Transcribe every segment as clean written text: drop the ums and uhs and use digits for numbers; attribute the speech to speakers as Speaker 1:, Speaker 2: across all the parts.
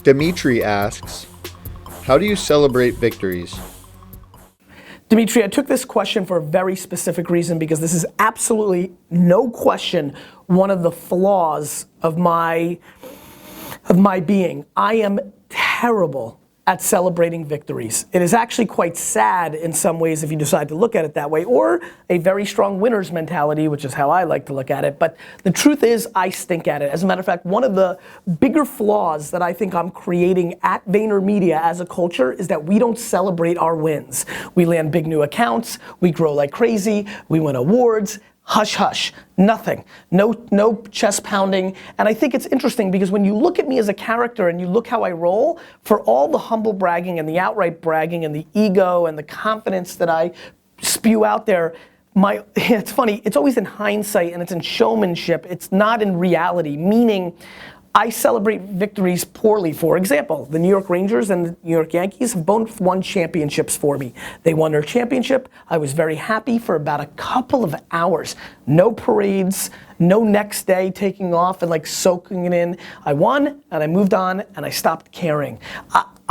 Speaker 1: Dimitri asks, how do you celebrate victories?
Speaker 2: Dimitri, I took this question for a very specific reason because this is absolutely, no question, one of the flaws of my being. I am terrible at celebrating victories. It is actually quite sad in some ways if you decide to look at it that way, or a very strong winner's mentality, which is how I like to look at it. But the truth is, I stink at it. As a matter of fact, one of the bigger flaws that I think I'm creating at VaynerMedia as a culture is that we don't celebrate our wins. We land big new accounts, we grow like crazy, we win awards. Hush, hush, nothing, no chest pounding. And I think it's interesting because when you look at me as a character and you look how I roll, for all the humble bragging and the outright bragging and the ego and the confidence that I spew out there, it's funny, it's always in hindsight and it's in showmanship, it's not in reality, meaning I celebrate victories poorly. For example, the New York Rangers and the New York Yankees have both won championships for me. They won their championship. I was very happy for about a couple of hours. No parades, no next day taking off and like soaking it in. I won and I moved on and I stopped caring.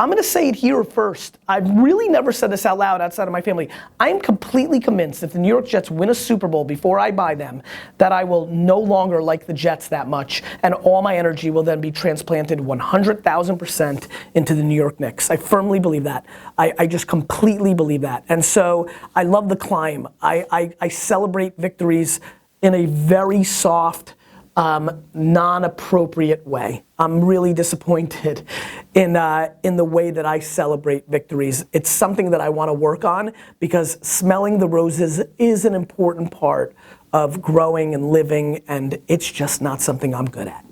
Speaker 2: I'm gonna say it here first. I've really never said this out loud outside of my family. I am completely convinced if the New York Jets win a Super Bowl before I buy them, that I will no longer like the Jets that much, and all my energy will then be transplanted 100,000% into the New York Knicks. I firmly believe that. I just completely believe that. And so I love the climb. I celebrate victories in a very soft, non-appropriate way. I'm really disappointed in the way that I celebrate victories. It's something that I want to work on because smelling the roses is an important part of growing and living, and it's just not something I'm good at.